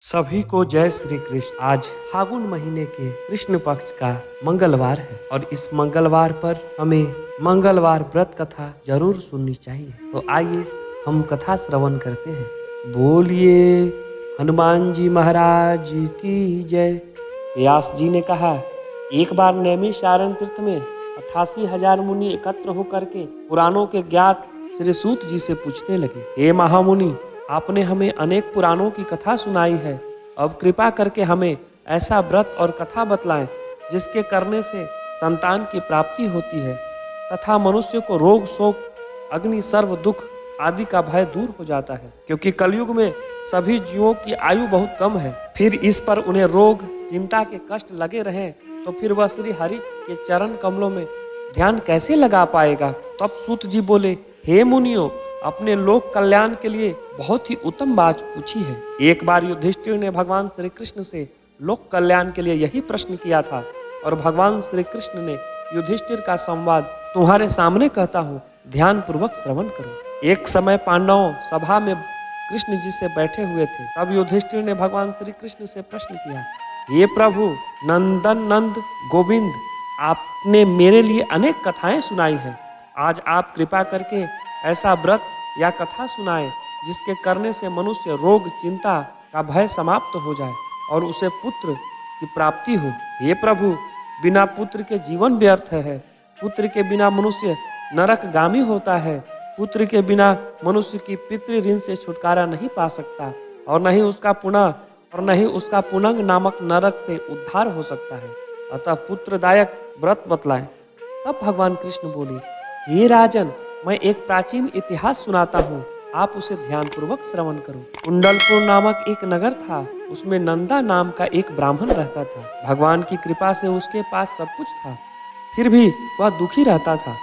सभी को जय श्री कृष्ण। आज फागुन महीने के कृष्ण पक्ष का मंगलवार है और इस मंगलवार पर हमें मंगलवार व्रत कथा जरूर सुननी चाहिए। तो आइए हम कथा श्रवण करते हैं। बोलिए हनुमान जी महाराज की जय। व्यास जी ने कहा, एक बार नैमिषारण्य तीर्थ में 88,000 मुनि एकत्र होकर के पुराणों के ज्ञात श्री सूत जी से पूछने लगे, हे महामुनि, आपने हमें अनेक पुराणों की कथा सुनाई है। अब कृपा करके हमें ऐसा व्रत और कथा बतलाएं जिसके करने से संतान की प्राप्ति होती है तथा मनुष्य को रोग शोक अग्नि सर्व दुख आदि का भय दूर हो जाता है, क्योंकि कलयुग में सभी जीवों की आयु बहुत कम है। फिर इस पर उन्हें रोग चिंता के कष्ट लगे रहें तो फिर वह श्री हरि के चरण कमलों में ध्यान कैसे लगा पाएगा। तब सूत जी बोले, हे मुनियों, अपने लोक कल्याण के लिए बहुत ही उत्तम बात पूछी है। एक बार युधिष्ठिर ने भगवान श्री कृष्ण से लोक कल्याण के लिए यही प्रश्न किया था और भगवान श्री कृष्ण ने युधिष्ठिर का संवाद तुम्हारे सामने कहता हूँ, ध्यान पूर्वक श्रवण करो। एक समय पांडवों सभा में कृष्ण जी से बैठे हुए थे। तब युधिष्ठिर ने भगवान श्री कृष्ण से प्रश्न किया, ये प्रभु नंदन नंद गोविंद, आपने मेरे लिए अनेक कथाएं सुनाई है। आज आप कृपा करके ऐसा व्रत या कथा सुनाए जिसके करने से मनुष्य रोग चिंता का भय समाप्त हो जाए और उसे पुत्र की प्राप्ति हो। हे प्रभु, बिना पुत्र के जीवन व्यर्थ है। पुत्र के बिना मनुष्य नरकगामी होता है। पुत्र के बिना मनुष्य की पितृ ऋण से छुटकारा नहीं पा सकता और न ही उसका पुनंग नामक नरक से उद्धार हो सकता है। अतः पुत्रदायक व्रत बतलाएं। तब भगवान कृष्ण बोले, हे राजन, मैं एक प्राचीन इतिहास सुनाता हूँ, आप उसे ध्यानपूर्वक श्रवण करो। कुंडलपुर नामक एक नगर था। उसमें नंदा नाम का एक ब्राह्मण रहता था। भगवान की कृपा से उसके पास सब कुछ था, फिर भी वह दुखी रहता था।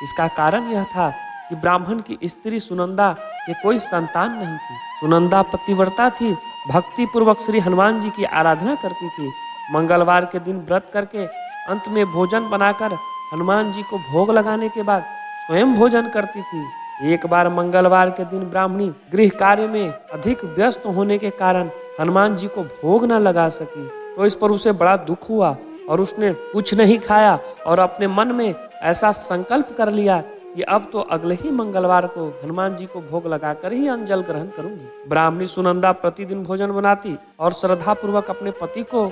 इसका कारण यह था कि ब्राह्मण की स्त्री सुनंदा के कोई संतान नहीं थी। सुनंदा पतिव्रता थी, भक्ति पूर्वक श्री हनुमान जी की आराधना करती थी। मंगलवार के दिन व्रत करके अंत में भोजन बनाकर हनुमान जी को भोग लगाने के बाद स्वयं भोजन करती थी। एक बार मंगलवार के दिन ब्राह्मणी गृह कार्य में अधिक व्यस्त होने के कारण हनुमान जी को भोग न लगा सकी, तो इस पर उसे बड़ा दुख हुआ और उसने कुछ नहीं खाया और अपने मन में ऐसा संकल्प कर लिया कि अब तो अगले ही मंगलवार को हनुमान जी को भोग लगाकर ही अन्न जल ग्रहण करूंगी। ब्राह्मणी सुनंदा प्रतिदिन भोजन बनाती और श्रद्धा पूर्वक अपने पति को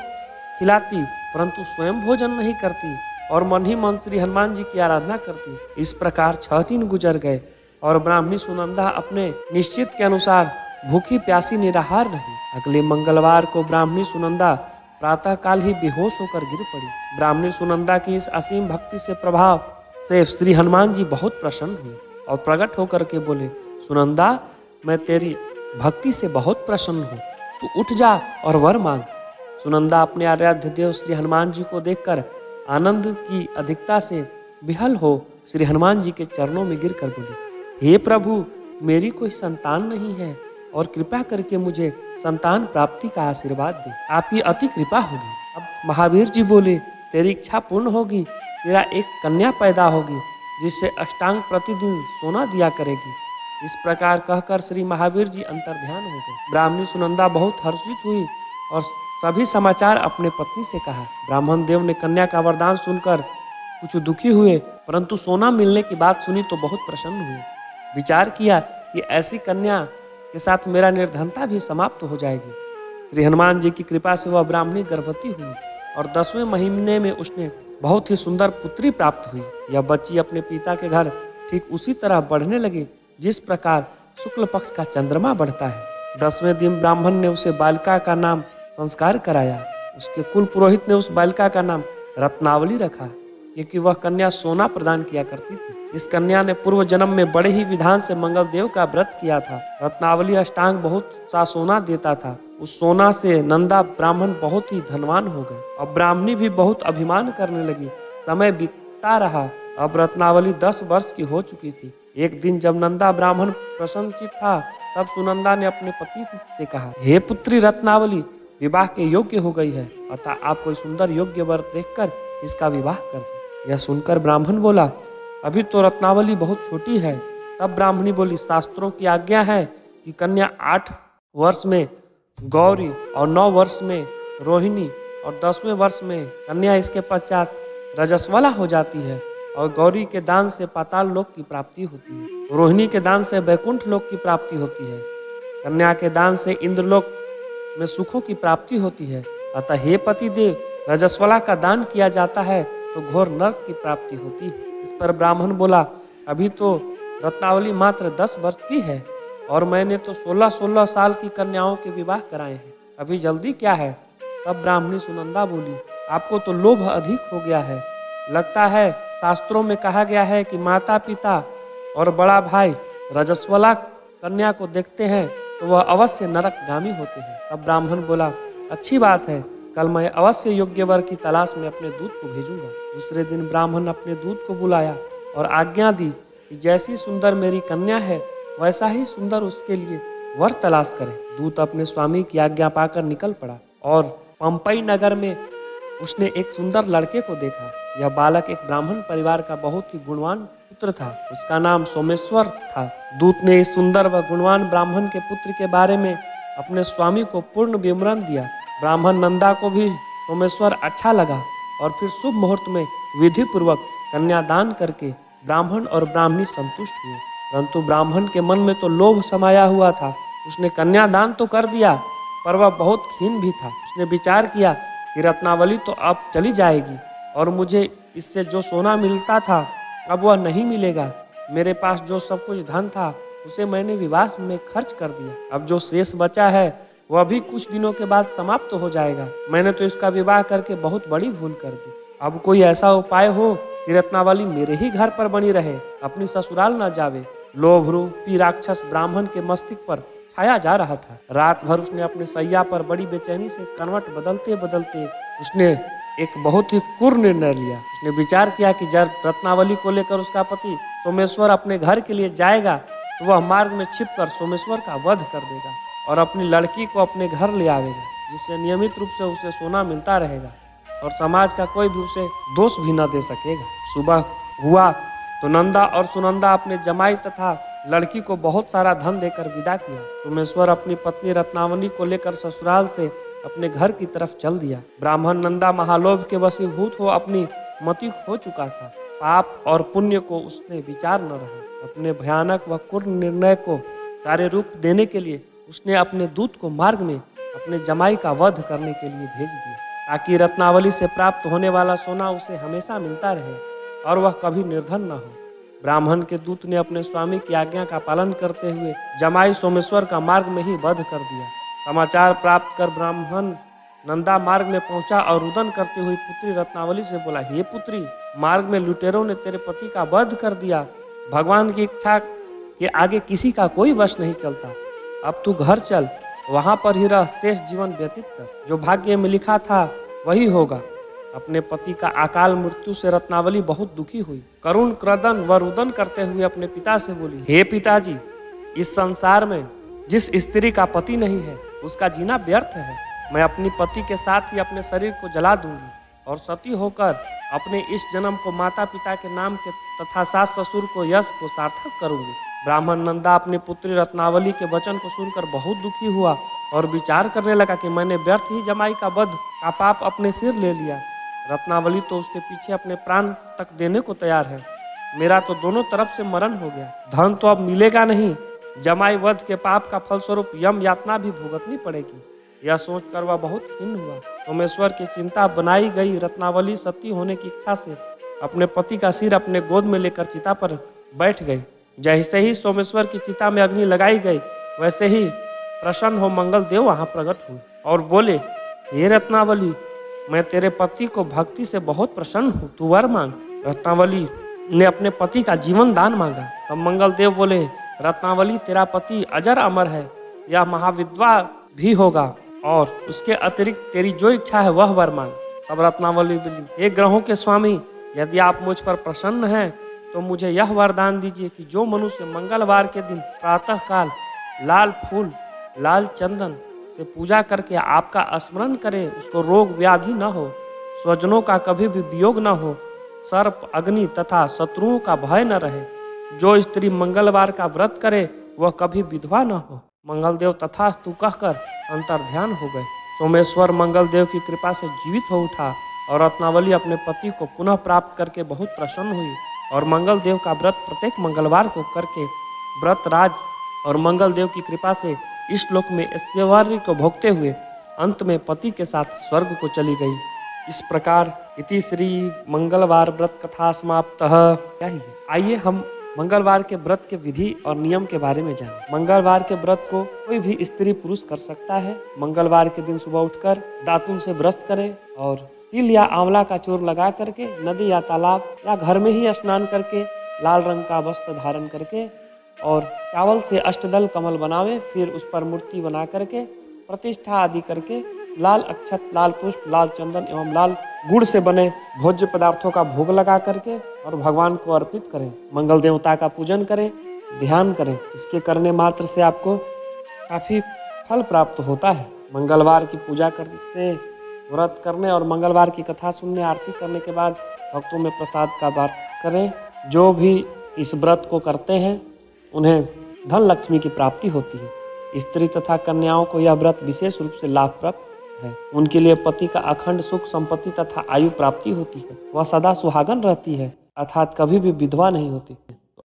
खिलाती, परंतु स्वयं भोजन नहीं करती और मन ही मन श्री हनुमान जी की आराधना करती। इस प्रकार 6 दिन गुजर गए और ब्राह्मणी सुनंदा अपने निश्चित के अनुसार भूखी प्यासी निराहार रही। अगले मंगलवार को ब्राह्मणी सुनंदा प्रातः काल ही बेहोश होकर गिर पड़ी। ब्राह्मणी सुनंदा की इस असीम भक्ति से प्रभाव से श्री हनुमान जी बहुत प्रसन्न हुए और प्रकट होकर के बोले, सुनंदा, मैं तेरी भक्ति से बहुत प्रसन्न हूँ, तू उठ जा और वर मांग। सुनंदा अपने आराध्य देव श्री हनुमान जी को देखकर आनंद की अधिकता से विहल हो श्री हनुमान जी के चरणों में गिरकर बोली, हे प्रभु, मेरी कोई संतान नहीं है और कृपा करके मुझे संतान प्राप्ति का आशीर्वाद दे, आपकी अति कृपा होगी। अब महावीर जी बोले, तेरी इच्छा पूर्ण होगी, तेरा एक कन्या पैदा होगी जिससे अष्टांग प्रतिदिन सोना दिया करेगी। इस प्रकार कहकर श्री महावीर जी अंतर्ध्यान हो गए। ब्राह्मणी सुनंदा बहुत हर्षित हुई और सभी समाचार अपने पत्नी से कहा। ब्राह्मण देव ने कन्या का वरदान सुनकर कुछ दुखी हुए, परंतु सोना मिलने की बात सुनी तो बहुत प्रसन्न हुए। विचार किया कि ऐसी कन्या के साथ मेरा निर्धनता भी समाप्त हो जाएगी। श्री हनुमान जी की कृपा से वह ब्राह्मणी गर्भवती हुई और 10वें महीने में उसने बहुत ही सुंदर पुत्री प्राप्त हुई। यह बच्ची अपने पिता के घर ठीक उसी तरह बढ़ने लगी जिस प्रकार शुक्ल पक्ष का चंद्रमा बढ़ता है। 10वें दिन ब्राह्मण ने उसे बालिका का नाम संस्कार कराया। उसके कुल पुरोहित ने उस बालिका का नाम रत्नावली रखा, क्योंकि वह कन्या सोना प्रदान किया करती थी। इस कन्या ने पूर्व जन्म में बड़े ही विधान से मंगल देव का व्रत किया था। रत्नावली अष्टांग बहुत सा सोना देता था। उस सोना से नंदा ब्राह्मण बहुत ही धनवान हो गए और ब्राह्मणी भी बहुत अभिमान करने लगी। समय बीतता रहा। अब रत्नावली 10 वर्ष की हो चुकी थी। एक दिन जब नंदा ब्राह्मण प्रसन्नचित था, तब सुनंदा ने अपने पति से कहा, हे पुत्री रत्नावली, विवाह के योग्य हो गई है, अतः आप कोई सुंदर योग्य वर देखकर इसका विवाह कर दें। यह सुनकर ब्राह्मण बोला, अभी तो रत्नावली बहुत छोटी है। तब ब्राह्मणी बोली, शास्त्रों की आज्ञा है कि कन्या 8 वर्ष में गौरी और 9 वर्ष में रोहिणी और 10वें वर्ष में कन्या इसके पश्चात रजस्वला हो जाती है और गौरी के दान से पाताल लोक की प्राप्ति होती है। रोहिणी के दान से वैकुंठ लोक की प्राप्ति होती है। कन्या के दान से इंद्रलोक में सुखों की प्राप्ति होती है। अतः हे पति देव, रजस्वला का दान किया जाता है तो घोर नरक की प्राप्ति होती है। इस पर ब्राह्मण बोला, अभी तो रत्नावली मात्र 10 वर्ष की है और मैंने तो 16-16 साल की कन्याओं के विवाह कराए हैं, अभी जल्दी क्या है। तब ब्राह्मणी सुनंदा बोली, आपको तो लोभ अधिक हो गया है। लगता है शास्त्रों में कहा गया है कि माता पिता और बड़ा भाई रजस्वला कन्या को देखते हैं तो वह अवश्य नरकगामी होते हैं। तब ब्राह्मण बोला, अच्छी बात है, कल मैं अवश्य योग्य वर की तलाश में अपने दूत को भेजूंगा। दूसरे दिन ब्राह्मण अपने दूत को बुलाया और आज्ञा दी कि जैसी सुंदर मेरी कन्या है वैसा ही सुंदर उसके लिए वर तलाश करे। दूत अपने स्वामी की आज्ञा पाकर निकल पड़ा और पंपई नगर में उसने एक सुंदर लड़के को देखा। यह बालक एक ब्राह्मण परिवार का बहुत ही गुणवान पुत्र था। उसका नाम सोमेश्वर था। दूत ने इस सुंदर व गुणवान ब्राह्मण के पुत्र के बारे में अपने स्वामी को पूर्ण विवरण दिया। ब्राह्मण नंदा को भी सोमेश्वर अच्छा लगा और फिर शुभ मुहूर्त में विधि पूर्वक कन्यादान करके ब्राह्मण और ब्राह्मणी संतुष्ट हुए। परंतु ब्राह्मण के मन में तो लोभ समाया हुआ था। उसने कन्यादान तो कर दिया पर वह बहुत खीन भी था। उसने विचार किया कि रत्नावली तो अब चली जाएगी और मुझे इससे जो सोना मिलता था अब वह नहीं मिलेगा। मेरे पास जो सब कुछ धन था उसे मैंने विवाह में खर्च कर दिया। अब जो शेष बचा है वह भी कुछ दिनों के बाद समाप्त तो हो जाएगा। मैंने तो इसका विवाह करके बहुत बड़ी भूल कर दी। अब कोई ऐसा उपाय हो कि रत्नावली मेरे ही घर पर बनी रहे, अपनी ससुराल न जावे। लोभ रूपी राक्षस ब्राह्मण के मस्तिष्क पर छाया जा रहा था। रात भर उसने अपने सैया पर बड़ी बेचैनी से करवट बदलते बदलते उसने एक बहुत ही क्रूर निर्णय लिया। उसने विचार किया कि जब रत्नावली को लेकर उसका पति सोमेश्वर अपने घर के लिए जाएगा तो वह मार्ग में छिपकर सोमेश्वर का वध कर देगा और अपनी लड़की को अपने घर ले आवेगा, जिससे नियमित रूप से उसे सोना मिलता रहेगा और समाज का कोई भी उसे दोष भी न दे सकेगा। सुबह हुआ तो नंदा और सुनंदा अपने जमाई तथा लड़की को बहुत सारा धन देकर विदा किया। सोमेश्वर अपनी पत्नी रत्नावली को लेकर ससुराल से अपने घर की तरफ चल दिया। ब्राह्मण नंदा महालोभ के वशीभूत हो अपनी मति खो चुका था। पाप और पुण्य को उसने विचार न रहा। अपने भयानक व क्रूर निर्णय को कार्य रूप देने के लिए उसने अपने दूत को मार्ग में अपने जमाई का वध करने के लिए भेज दिया, ताकि रत्नावली से प्राप्त होने वाला सोना उसे हमेशा मिलता रहे और वह कभी निर्धन न हो। ब्राह्मण के दूत ने अपने स्वामी की आज्ञा का पालन करते हुए जमाई सोमेश्वर का मार्ग में ही वध कर दिया। समाचार प्राप्त कर ब्राह्मण नंदा मार्ग में पहुंचा और रुदन करती हुई पुत्री रत्नावली से बोला, हे पुत्री, मार्ग में लुटेरों ने तेरे पति का वध कर दिया। भगवान की इच्छा के आगे किसी का कोई वश नहीं चलता। अब तू घर चल, वहां पर ही रह, शेष जीवन व्यतीत कर। जो भाग्य में लिखा था वही होगा। अपने पति का अकाल मृत्यु से रत्नावली बहुत दुखी हुई। करुण क्रदन व रुदन करते हुए अपने पिता से बोली, हे पिताजी, इस संसार में जिस स्त्री का पति नहीं है उसका जीना व्यर्थ है। मैं अपनी पति के साथ ही अपने शरीर को जला दूंगी और सती होकर अपने इस जन्म को माता पिता के नाम के तथा सास ससुर को यश को सार्थक करूंगी। ब्राह्मण नंदा अपनी पुत्री रत्नावली के वचन को सुनकर बहुत दुखी हुआ और विचार करने लगा कि मैंने व्यर्थ ही जमाई का वध का पाप अपने सिर ले लिया। रत्नावली तो उसके पीछे अपने प्राण तक देने को तैयार है। मेरा तो दोनों तरफ से मरण हो गया। धन तो अब मिलेगा नहीं, जमाई वध के पाप का फलस्वरूप यम यातना भी भुगतनी पड़ेगी। यह सोचकर वह बहुत खिन्न हुआ। सोमेश्वर की चिंता बनाई गई रत्नावली सती होने की इच्छा से अपने पति का सिर अपने गोद में लेकर चिता पर बैठ गई। जैसे ही सोमेश्वर की चिता में अग्नि लगाई गई वैसे ही प्रसन्न हो मंगल देव वहां प्रकट हुए और बोले, हे रत्नावली, मैं तेरे पति को भक्ति से बहुत प्रसन्न हूँ, तू वर मांग। रत्नावली ने अपने पति का जीवन दान मांगा। तब मंगल देव बोले, रत्नावली, तेरा पति अजर अमर है, यह महाविद्वा भी होगा और उसके अतिरिक्त तेरी जो इच्छा है वह वर मांग। तब रत्नावली बोली, हे ग्रहों के स्वामी, यदि आप मुझ पर प्रसन्न हैं तो मुझे यह वरदान दीजिए कि जो मनुष्य मंगलवार के दिन प्रातः काल लाल फूल लाल चंदन से पूजा करके आपका स्मरण करे, उसको रोग व्याधि न हो, स्वजनों का कभी भी वियोग न हो, सर्प अग्नि तथा शत्रुओं का भय न रहे। जो स्त्री मंगलवार का व्रत करे वह कभी विधवा न हो। मंगलदेव तथास्तु कहकर अंतर्ध्यान हो गए। सोमेश्वर मंगलदेव की कृपा से जीवित हो उठा और रत्नावली अपने पति को पुनः प्राप्त करके बहुत प्रसन्न हुई और मंगलदेव का व्रत प्रत्येक मंगलवार को करके व्रतराज और मंगलदेव की कृपा से इस लोक में ऐश्वर्य को भोगते हुए अंत में पति के साथ स्वर्ग को चली गई। इस प्रकार इति श्री मंगलवार व्रत कथा समाप्तः। क्या ही है? आइए हम मंगलवार के व्रत के विधि और नियम के बारे में जानें। मंगलवार के व्रत को कोई भी स्त्री पुरुष कर सकता है। मंगलवार के दिन सुबह उठकर दातुन से ब्रश करें और तिल या आंवला का चूर लगा करके नदी या तालाब या घर में ही स्नान करके लाल रंग का वस्त्र धारण करके और चावल से अष्टदल कमल बनावे, फिर उस पर मूर्ति बना करके प्रतिष्ठा आदि करके लाल अक्षत, लाल पुष्प, लाल चंदन एवं लाल गुड़ से बने भोज्य पदार्थों का भोग लगा करके और भगवान को अर्पित करें। मंगल देवता का पूजन करें, ध्यान करें। इसके करने मात्र से आपको काफ़ी फल प्राप्त होता है। मंगलवार की पूजा करते, व्रत करने और मंगलवार की कथा सुनने, आरती करने के बाद भक्तों में प्रसाद का बांट करें। जो भी इस व्रत को करते हैं उन्हें धन लक्ष्मी की प्राप्ति होती है। स्त्री तथा कन्याओं को यह व्रत विशेष रूप से लाभप्रद है। उनके लिए पति का अखंड सुख, संपत्ति तथा आयु प्राप्ति होती है। वह सदा सुहागन रहती है, अर्थात कभी भी विधवा नहीं होती।